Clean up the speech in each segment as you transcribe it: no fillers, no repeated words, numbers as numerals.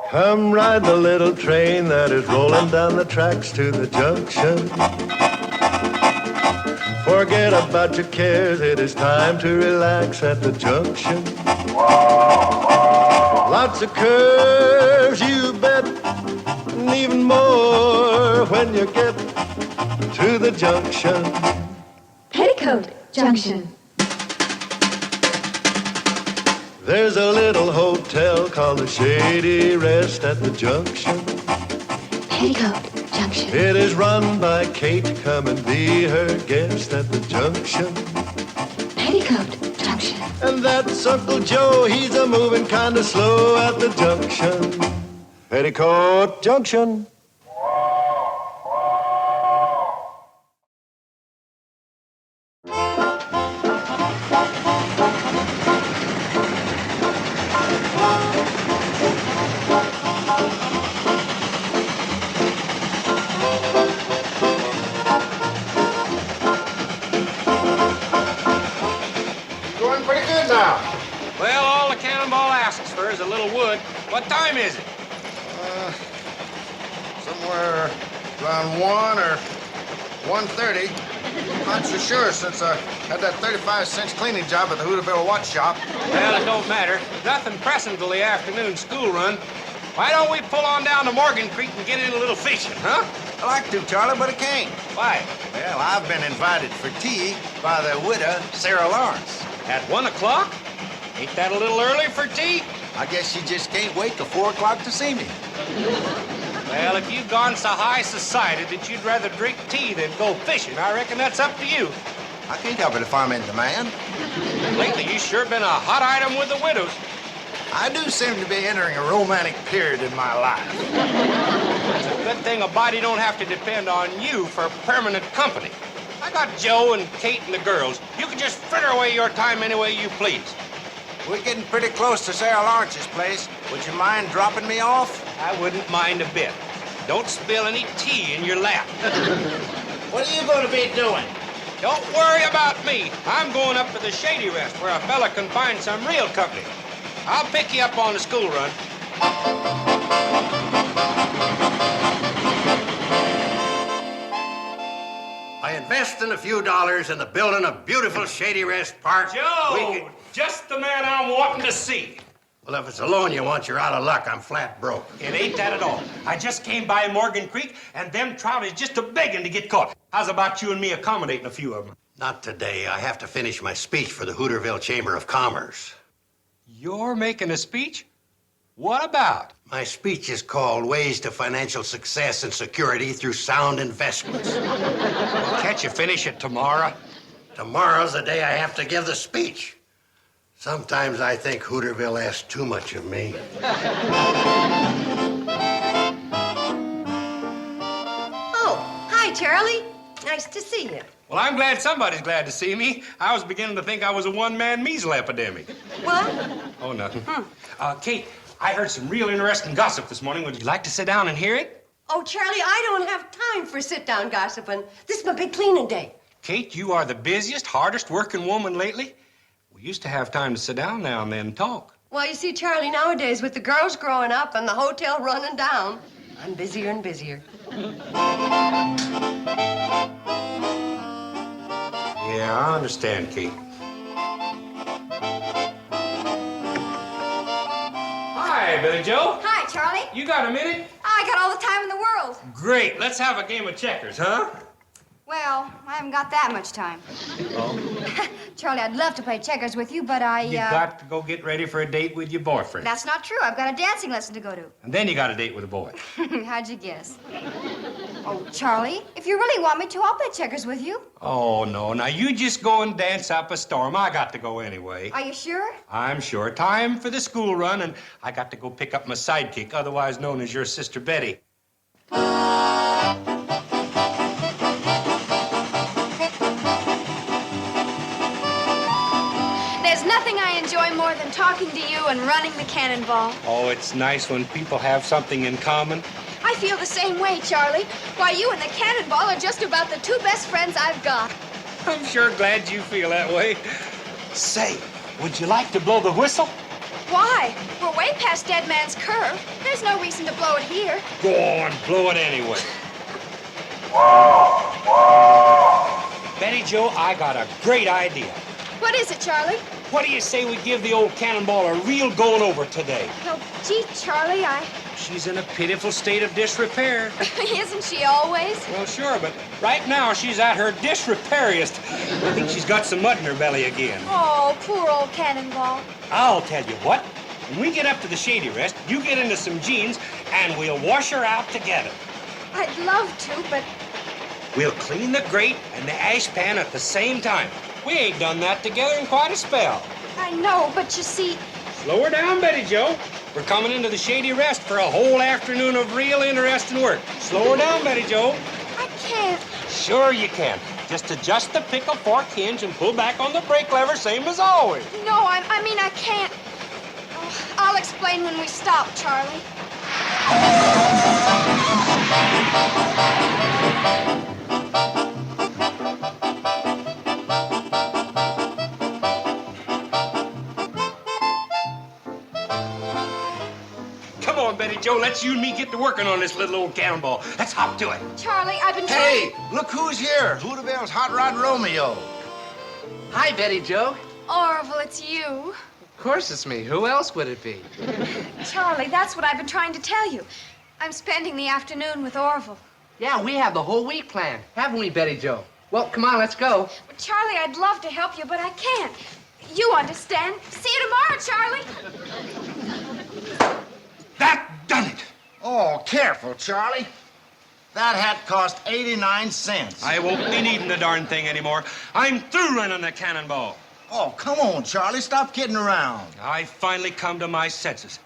Come ride the little train that is rolling down the tracks to the junction. Forget about your cares, it is time to relax at the junction. Lots of curves, you bet, and even more when you get to the junction. Petticoat Junction. There's a little hotel called the Shady Rest at the junction. Petticoat Junction. It is run by Kate. Come and be her guest at the junction. Petticoat Junction. And that's Uncle Joe. He's a moving kind of slow at the junction. Petticoat Junction. Going pretty good now. Well, all the Cannonball asks for is a little wood. What time is it? Somewhere around 1 or 1:30. Not so sure since I had that 35-cent cleaning job at the Hooterville Watch Shop. Well, it don't matter. Nothing pressing till the afternoon school run. Why don't we pull on down to Morgan Creek and get in a little fishing, huh? I like to, Charlie, but I can't. Why? Well, I've been invited for tea by the widow, Sarah Lawrence. At 1 o'clock? Ain't that a little early for tea? I guess she just can't wait till 4 o'clock to see me. Well, if you've gone so high society that you'd rather drink tea than go fishing, I reckon that's up to you. I can't help it if I'm in demand. Lately, you sure been a hot item with the widows. I do seem to be entering a romantic period in my life. It's a good thing a body don't have to depend on you for permanent company. I got Joe and Kate and the girls. You can just fritter away your time any way you please. We're getting pretty close to Sarah Lawrence's place. Would you mind dropping me off? I wouldn't mind a bit. Don't spill any tea in your lap. What are you going to be doing? Don't worry about me. I'm going up to the Shady Rest where a fella can find some real company. I'll pick you up on the school run. I invest in a few dollars in the building of beautiful Shady Rest Park. Joe, just the man I'm wanting to see. Well, if it's a loan you want, you're out of luck. I'm flat broke. It ain't that at all. I just came by Morgan Creek, and them trout is just a-begging to get caught. How's about you and me accommodating a few of them? Not today. I have to finish my speech for the Hooterville Chamber of Commerce. You're making a speech? What about? My speech is called Ways to Financial Success and Security Through Sound Investments. Can't you finish it tomorrow? Tomorrow's the day I have to give the speech. Sometimes I think Hooterville asks too much of me. Oh, hi, Charley. Nice to see you. Well, I'm glad somebody's glad to see me. I was beginning to think I was a one-man measles epidemic. What? Oh, nothing. Kate, I heard some real interesting gossip this morning. Would you like to sit down and hear it? Oh, Charley, I don't have time for sit-down gossiping. This is my big cleaning day. Kate, you are the busiest, hardest working woman lately. We used to have time to sit down now and then and talk. Well, you see, Charley, nowadays, with the girls growing up and the hotel running down, I'm busier and busier. Yeah, I understand, Kate. Hi, Billy Joe. Hi, Charlie. You got a minute? I got all the time in the world. Great. Let's have a game of checkers, huh? Well, I haven't got that much time. Oh. Charlie, I'd love to play checkers with you, but You got to go get ready for a date with your boyfriend. That's not true. I've got a dancing lesson to go to. And then you got a date with a boy. How'd you guess? Oh, Charlie, if you really want me to, I'll play checkers with you. Oh, no. Now, you just go and dance up a storm. I got to go anyway. Are you sure? I'm sure. Time for the school run, and I got to go pick up my sidekick, otherwise known as your sister Betty. There's nothing I enjoy more than talking to you and running the Cannonball. Oh, it's nice when people have something in common. I feel the same way, Charlie. Why, you and the Cannonball are just about the two best friends I've got. I'm sure glad you feel that way. Say, would you like to blow the whistle? Why? We're way past Dead Man's Curve. There's no reason to blow it here. Go on, blow it anyway. Betty Jo, I got a great idea. What is it, Charlie? What do you say we give the old Cannonball a real going over today? Well, gee, Charlie, She's in a pitiful state of disrepair. Isn't she always? Well, sure, but right now she's at her disrepairiest. I think she's got some mud in her belly again. Oh, poor old Cannonball. I'll tell you what. When we get up to the Shady Rest, you get into some jeans, and we'll wash her out together. I'd love to, but We'll clean the grate and the ash pan at the same time. We ain't done that together in quite a spell. I know, but you see, Slow her down, Betty Jo. We're coming into the Shady Rest for a whole afternoon of real interesting work. Slow her down, Betty Jo. I can't. Sure you can. Just adjust the pickle fork hinge and pull back on the brake lever, same as always. No, I mean, I can't. Oh, I'll explain when we stop, Charlie. Come on, Betty Jo, let's you and me get to working on this little old Cannonball. Let's hop to it. Charlie, I've been Hey, look who's here. Hooterville's Hot Rod Romeo. Hi, Betty Jo. Orville, it's you. Of course it's me. Who else would it be? Charlie, that's what I've been trying to tell you. I'm spending the afternoon with Orville. Yeah, we have the whole week planned, haven't we, Betty Jo? Well, come on, let's go. Well, Charlie, I'd love to help you, but I can't. You understand. See you tomorrow, Charlie. That done it. Oh, careful, Charlie. That hat cost 89 cents. I won't be needing the darn thing anymore. I'm through running the Cannonball. Oh, come on, Charlie. Stop kidding around. I finally come to my senses.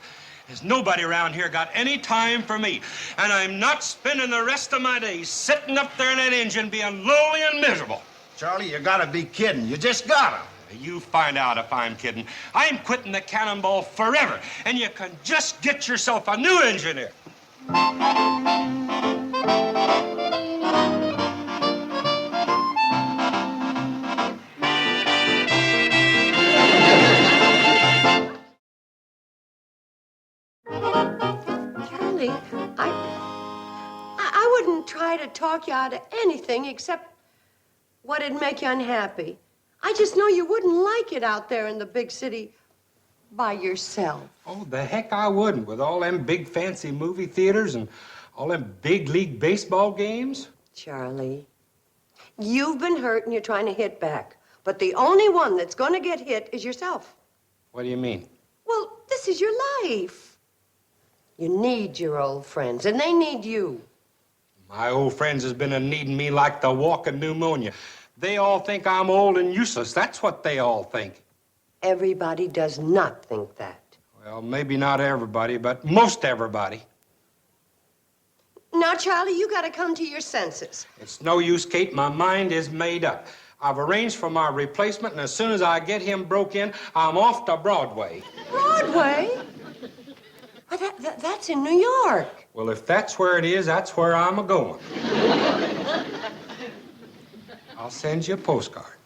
There's nobody around here got any time for me. And I'm not spending the rest of my days sitting up there in that engine being lonely and miserable. Charlie, you gotta be kidding. You just gotta. You find out if I'm kidding. I'm quitting the Cannonball forever, and you can just get yourself a new engineer. Charlie, I wouldn't try to talk you out of anything except what'd make you unhappy. I just know you wouldn't like it out there in the big city by yourself. Oh, the heck I wouldn't, with all them big fancy movie theaters and all them big league baseball games. Charlie, you've been hurt and you're trying to hit back. But the only one that's going to get hit is yourself. What do you mean? Well, this is your life. You need your old friends, and they need you. My old friends has been a-needing me like the walking pneumonia. They all think I'm old and useless. That's what they all think. Everybody does not think that. Well, maybe not everybody, but most everybody. Now, Charlie, you got to come to your senses. It's no use, Kate. My mind is made up. I've arranged for my replacement, and as soon as I get him broke in, I'm off to Broadway. Broadway? Well, that's in New York. Well, if that's where it is, that's where I'm a-going. I'll send you a postcard.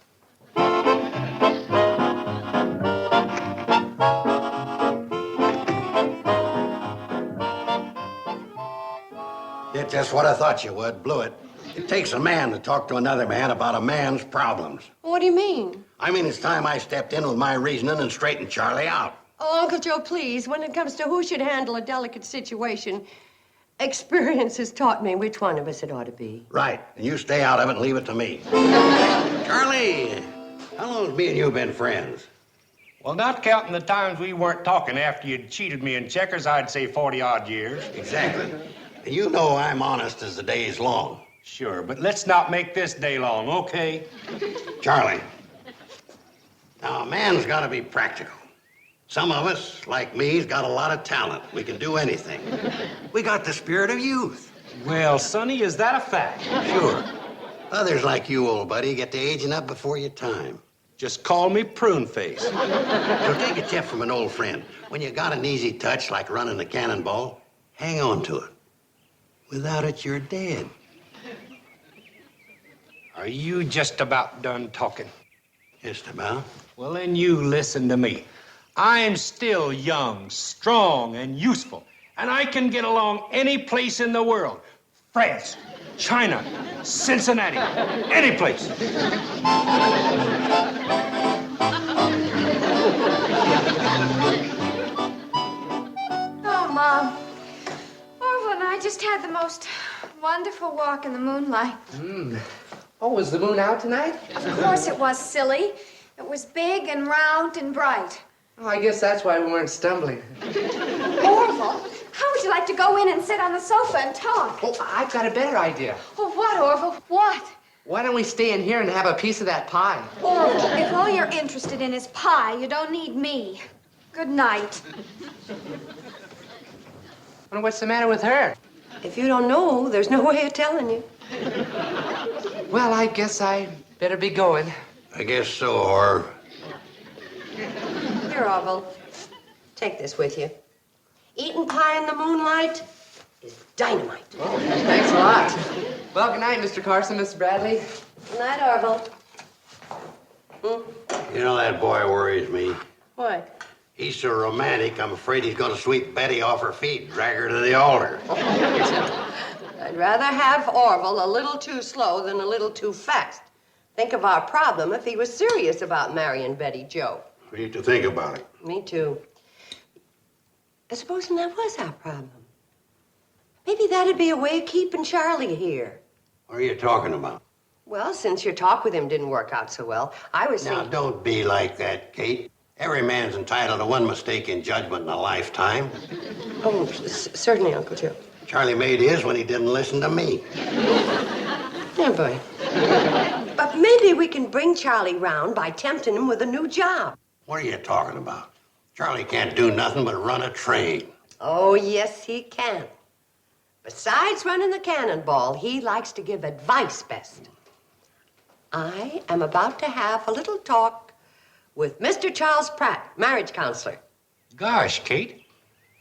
Did just what I thought you would. Blew it. It takes a man to talk to another man about a man's problems. What do you mean? I mean, it's time I stepped in with my reasoning and straightened Charlie out. Oh, Uncle Joe, please, when it comes to who should handle a delicate situation, experience has taught me which one of us it ought to be. Right. And you stay out of it and leave it to me. Charlie, how long has me and you been friends? Well, not counting the times we weren't talking after you'd cheated me in checkers, I'd say 40-odd years. Exactly. And you know I'm honest as the day is long. Sure, but let's not make this day long, okay? Charlie, now a man's got to be practical. Some of us, like me's got a lot of talent. We can do anything. We got the spirit of youth. Well, Sonny, is that a fact? Sure. Others like you, old buddy, get to aging up before your time. Just call me prune face. So take a tip from an old friend. When you got an easy touch like running the Cannonball, hang on to it. Without it, you're dead. Are you just about done talking? Just about. Well, then you listen to me. I'm still young, strong, and useful, and I can get along any place in the world. France, China, Cincinnati, any place. Oh, Mom. Orville and I just had the most wonderful walk in the moonlight. Oh, was the moon out tonight? Of course it was, silly. It was big and round and bright. Oh, I guess that's why we weren't stumbling. Orville, how would you like to go in and sit on the sofa and talk? Oh, I've got a better idea. Oh, what, Orville? What? Why don't we stay in here and have a piece of that pie? Orville, if all you're interested in is pie, you don't need me. Good night. Wonder what's the matter with her? If you don't know, there's no way of telling you. Well, I guess I better be going. I guess so, or Here, Orville. Take this with you. Eating pie in the moonlight is dynamite. Oh, thanks a lot. Well, good night, Mr. Carson, Mr. Bradley. Good night, Orville. you know that boy worries me. What? He's so romantic, I'm afraid he's gonna sweep Betty off her feet and drag her to the altar. I'd rather have Orville a little too slow than a little too fast. Think of our problem if he was serious about marrying Betty Jo. We need to think about it. Me too. Supposing that was our problem. Maybe that'd be a way of keeping Charley here. What are you talking about? Well, since your talk with him didn't work out so well, I was Now, thinking... don't be like that, Kate. Every man's entitled to one mistake in judgment in a lifetime. Oh, certainly, Uncle Joe. Charlie made his when he didn't listen to me. Yeah, boy. But maybe we can bring Charley round by tempting him with a new job. What are you talking about? Charlie can't do nothing but run a train. Oh, yes, he can. Besides running the Cannonball, he likes to give advice best. I am about to have a little talk with Mr. Charles Pratt, marriage counselor. Gosh, Kate,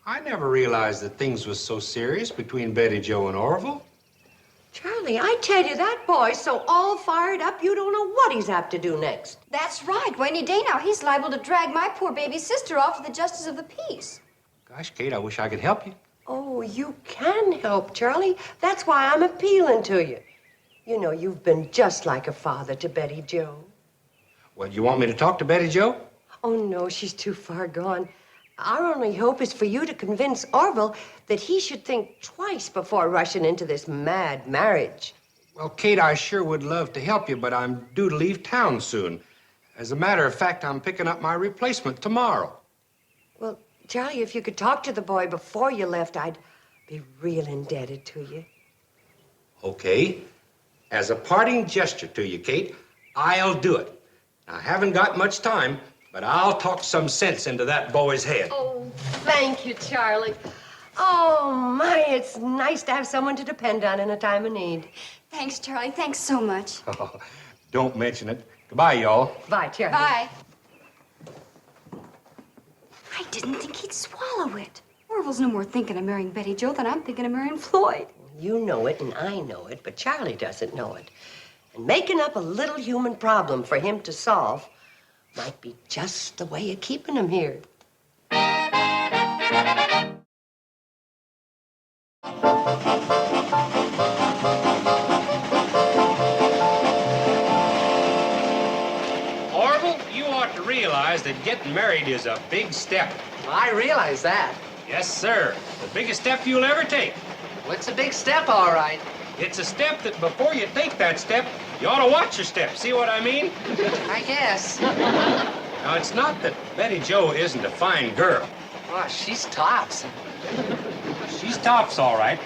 I never realized that things was so serious between Betty Jo and Orville. Charlie, I tell you, that boy's so all fired up, you don't know what he's apt to do next. That's right. Any day now, he's liable to drag my poor baby sister off to the justice of the peace. Gosh, Kate, I wish I could help you. Oh, you can help, Charlie. That's why I'm appealing to you. You know, you've been just like a father to Betty Jo. Well, you want me to talk to Betty Jo? Oh, no, she's too far gone. Our only hope is for you to convince Orville that he should think twice before rushing into this mad marriage. Well, Kate, I sure would love to help you, but I'm due to leave town soon. As a matter of fact, I'm picking up my replacement tomorrow. Well, Charlie, if you could talk to the boy before you left, I'd be real indebted to you. Okay. As a parting gesture to you, Kate, I'll do it. I haven't got much time, but I'll talk some sense into that boy's head. Oh, thank you, Charlie. Oh, my, it's nice to have someone to depend on in a time of need. Thanks, Charlie. Thanks so much. Oh, don't mention it. Goodbye, y'all. Bye, Charlie. Bye. I didn't think he'd swallow it. Orville's no more thinking of marrying Betty Jo than I'm thinking of marrying Floyd. You know it and I know it, but Charlie doesn't know it. And making up a little human problem for him to solve might be just the way of keeping him here. Orville, you ought to realize that getting married is a big step. Well, I realize that. Yes, sir. The biggest step you'll ever take. Well, it's a big step, all right. It's a step that before you take that step, you ought to watch your step. See what I mean? I guess. Now, it's not that Betty Jo isn't a fine girl. Oh, she's tops. She's tops, all right.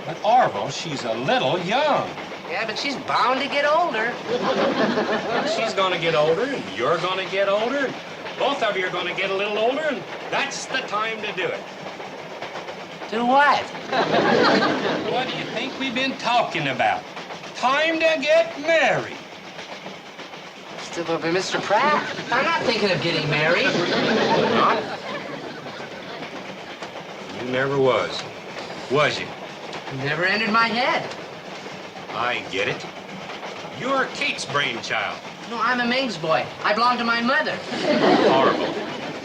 But Orville, she's a little young. Yeah, but she's bound to get older. She's gonna get older, and you're gonna get older, and both of you are gonna get a little older, and that's the time to do it. Do what? What do you think we've been talking about? Time to get married. Still over Mr. Pratt? I'm not thinking of getting married. Not? You never was you? Never entered my head. I get it. You're Kate's brainchild. No, I'm a maid's boy. I belong to my mother. Horrible.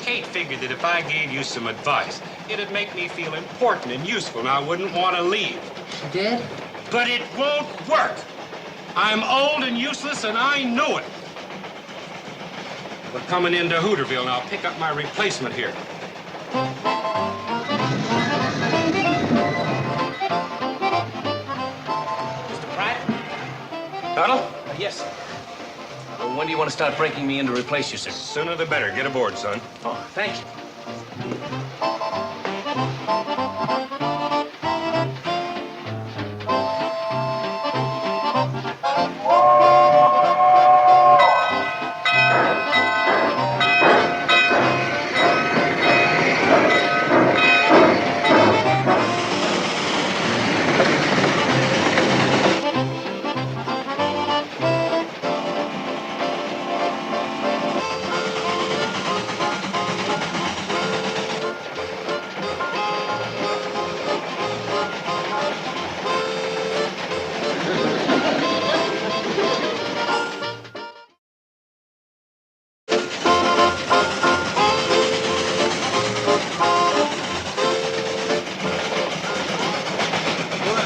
Kate figured that if I gave you some advice, it'd make me feel important and useful, and I wouldn't want to leave. She did? But it won't work. I'm old and useless, and I know it. We're coming into Hooterville, and I'll pick up my replacement here. Mr. Pratt? Tuttle? Yes, sir. Well, when do you want to start breaking me in to replace you, sir? Sooner the better. Get aboard, son. Oh, thank you.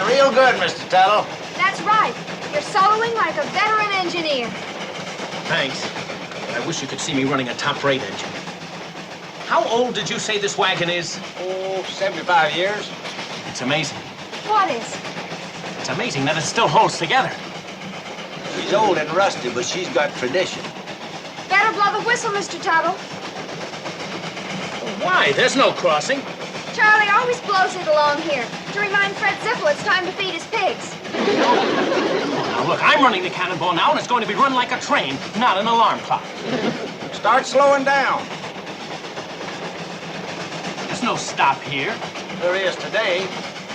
Real good, Mr. Tuttle. That's right. You're soloing like a veteran engineer. Thanks. I wish you could see me running a top-rate engine. How old did you say this wagon is? Oh, 75 years. It's amazing. What is? It's amazing that it still holds together. She's old and rusty, but she's got tradition. Better blow the whistle, Mr. Tuttle. Why? There's no crossing. Charlie always blows it along here to remind Fred Ziffel it's time to feed his pigs. Now, look, I'm running the Cannonball now, and it's going to be run like a train, not an alarm clock. Start slowing down. There's no stop here. There is today.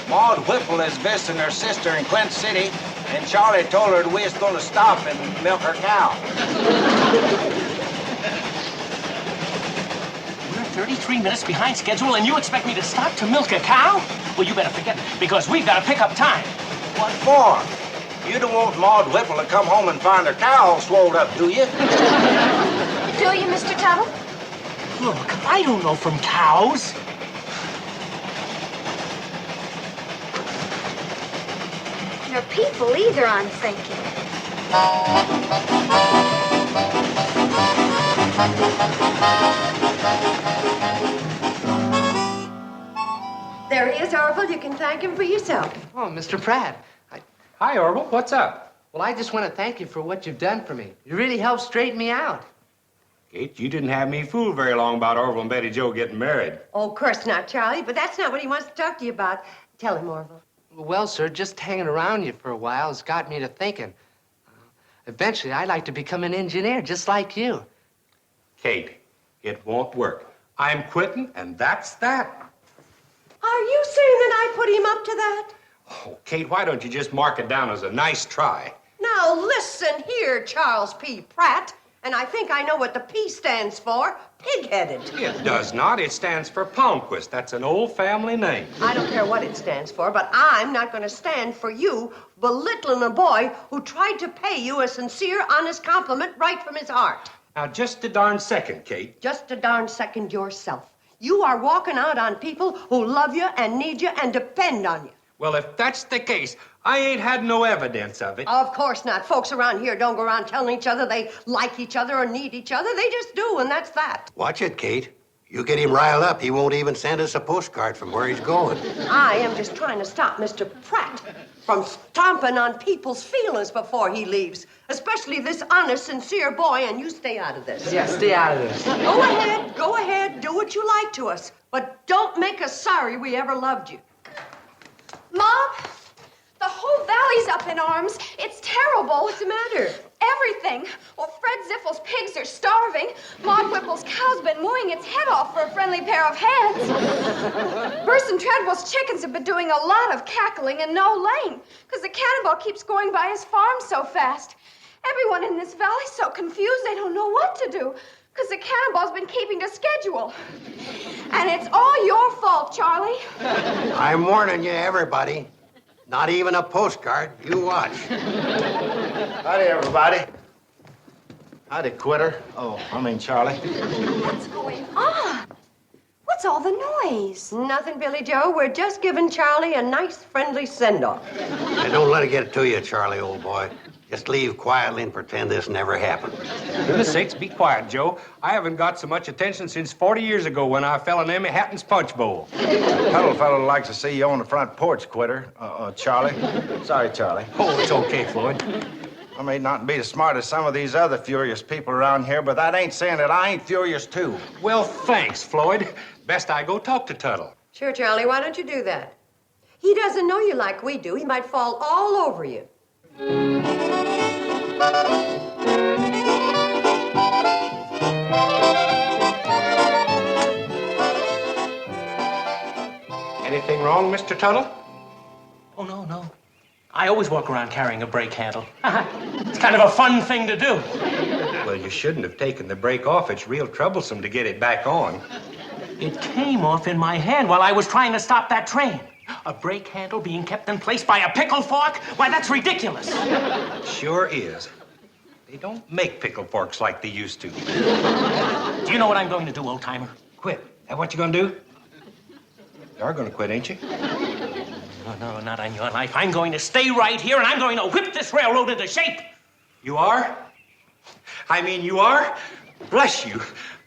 Maud Whipple is visiting her sister in Quint City, and Charlie told her we was going to stop and milk her cow. We're 33 minutes behind schedule, and you expect me to stop to milk a cow? Well, you better forget it, because we've got to pick up time. What for? You don't want Maud Whipple to come home and find her cow all swelled up, do you? Do you, Mr. Tuttle? Look, I don't know from cows. Your people either, I'm thinking. There he is, Orville. You can thank him for yourself. Oh, Mr. Pratt. Hi, Orville. What's up? Well, I just want to thank you for what you've done for me. You really helped straighten me out. Kate, you didn't have me fooled very long about Orville and Betty Jo getting married. Oh, of course not, Charlie, but that's not what he wants to talk to you about. Tell him, Orville. Well, sir, just hanging around you for a while has got me to thinking. Eventually, I'd like to become an engineer just like you. Kate, it won't work. I'm quitting, and that's that. Are you saying that I put him up to that? Oh, Kate, why don't you just mark it down as a nice try? Now, listen here, Charles P. Pratt. And I think I know what the P stands for. Pig-headed. It does not. It stands for Palmquist. That's an old family name. I don't care what it stands for, but I'm not going to stand for you belittling a boy who tried to pay you a sincere, honest compliment right from his heart. Now, just a darn second, Kate. Just a darn second yourself. You are walking out on people who love you and need you and depend on you. Well, if that's the case, I ain't had no evidence of it. Of course not. Folks around here don't go around telling each other they like each other or need each other. They just do, and that's that. Watch it, Kate. You get him riled up, he won't even send us a postcard from where he's going. I am just trying to stop Mr. Pratt from stomping on people's feelings before he leaves, especially this honest, sincere boy, and you stay out of this. Yeah, stay out of this. Go ahead, do what you like to us, but don't make us sorry we ever loved you. Mom, the whole valley's up in arms. It's terrible. What's the matter? Everything. Well, Fred Ziffel's pigs are starving. Maud Whipple's cow's been mooing its head off for a friendly pair of hands. Bruce and Treadwell's chickens have been doing a lot of cackling and no laying because the Cannonball keeps going by his farm so fast. Everyone in this valley's so confused they don't know what to do because the Cannonball's been keeping to schedule. And it's all your fault, Charlie. I'm warning you, everybody. Not even a postcard. You watch. Howdy, everybody. Howdy, Quitter. Oh, I mean Charlie. What's going on? What's all the noise? Nothing, Billy Joe. We're just giving Charlie a nice, friendly send-off. Hey, don't let it get to you, Charlie, old boy. Just leave quietly and pretend this never happened. For goodness sakes, be quiet, Joe. I haven't got so much attention since 40 years ago when I fell in Emmy Hatton's punch bowl. Tuttle fellow likes to see you on the front porch, Quitter. Charlie. Sorry, Charlie. Oh, it's okay, Floyd. I may not be as smart as some of these other furious people around here, but that ain't saying that I ain't furious, too. Well, thanks, Floyd. Best I go talk to Tuttle. Sure, Charlie, why don't you do that? He doesn't know you like we do. He might fall all over you. Anything wrong, Mr. Tuttle? Oh, no. I always walk around carrying a brake handle. It's kind of a fun thing to do. Well, you shouldn't have taken the brake off. It's real troublesome to get it back on. It came off in my hand while I was trying to stop that train. A brake handle being kept in place by a pickle fork? Why, that's ridiculous. Sure is. They don't make pickle forks like they used to. Do you know what I'm going to do, old-timer? Quit. That what you gonna do? You are gonna quit, ain't you? No, not on your life. I'm going to stay right here, and I'm going to whip this railroad into shape. You are? I mean, you are? Bless you.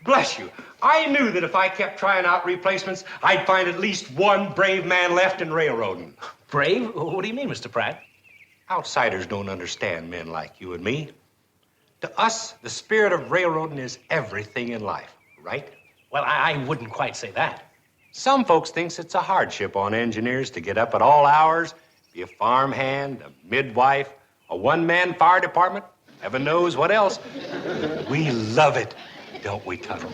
Bless you. I knew that if I kept trying out replacements, I'd find at least one brave man left in railroading. Brave? What do you mean, Mr. Pratt? Outsiders don't understand men like you and me. To us, the spirit of railroading is everything in life, right? Well, I wouldn't quite say that. Some folks thinks it's a hardship on engineers to get up at all hours, be a farmhand, a midwife, a one-man fire department, heaven knows what else. We love it, don't we, Tuttle?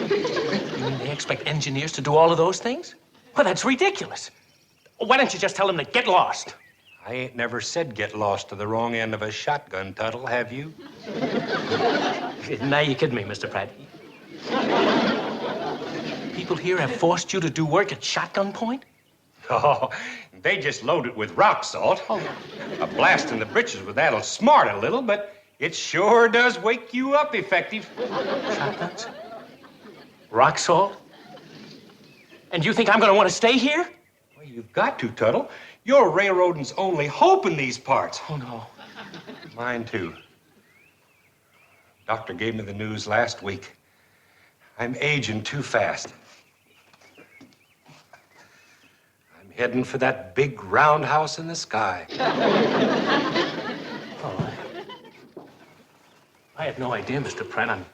You mean they expect engineers to do all of those things? Well, that's ridiculous. Why don't you just tell them to get lost? I ain't never said get lost to the wrong end of a shotgun, Tuttle, have you? Now you're kidding me, Mr. Pratt. People here have forced you to do work at shotgun point? Oh, they just load it with rock salt. A blast in the britches with that'll smart a little, but it sure does wake you up effective. Shotguns? Rock salt? And you think I'm going to want to stay here? Well, you've got to, Tuttle. Your railroading's only hope in these parts. Oh, no. Mine, too. Doctor gave me the news last week. I'm aging too fast. I'm heading for that big roundhouse in the sky. Oh, I had no idea, Mr. Pratt. I'm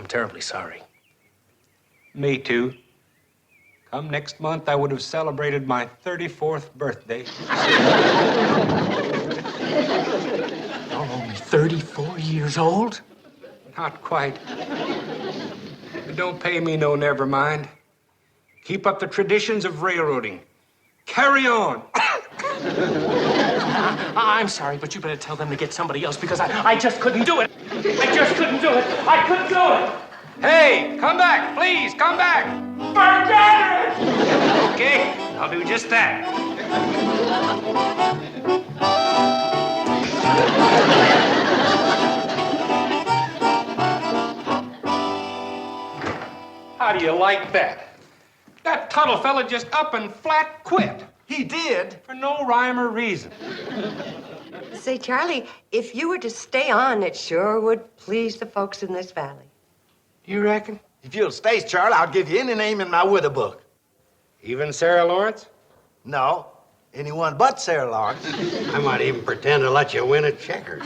terribly sorry. Me, too. Come next month, I would have celebrated my 34th birthday. You're only 34 years old? Not quite. But don't pay me no never mind. Keep up the traditions of railroading. Carry on. I'm sorry, but you better tell them to get somebody else because I just couldn't do it. I just couldn't do it. I couldn't do it. Hey, come back, please, come back. Forget it! Okay, I'll do just that. How do you like that? That Tuttle fella just up and flat quit. He did? For no rhyme or reason. Say, Charlie, if you were to stay on, it sure would please the folks in this valley. You reckon? If you'll stay, Charlie, I'll give you any name in my widow book. Even Sarah Lawrence? No, anyone but Sarah Lawrence. I might even pretend to let you win at checkers.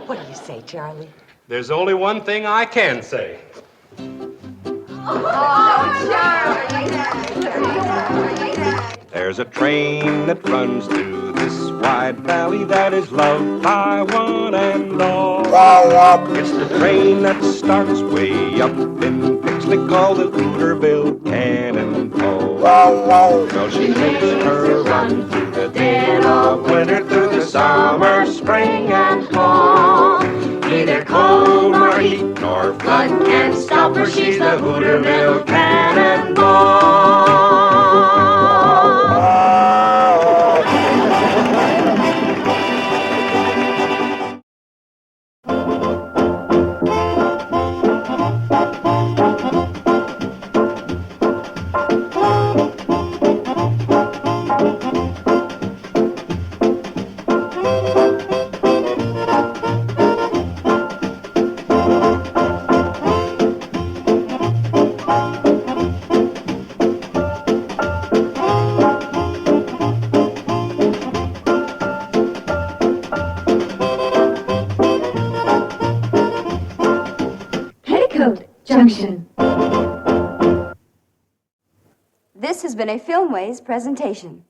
What do you say, Charlie? There's only one thing I can say. There's a train that runs through this wide valley that is loved by one and all. It's the train that starts way up in Pixley called the Hooterville Cannonball. Well, she makes her run through the dead of winter, through the summer, spring, and fall. Neither cold nor heat nor flood can stop her. She's the Hooterville Cannonball. This has been a Filmways presentation.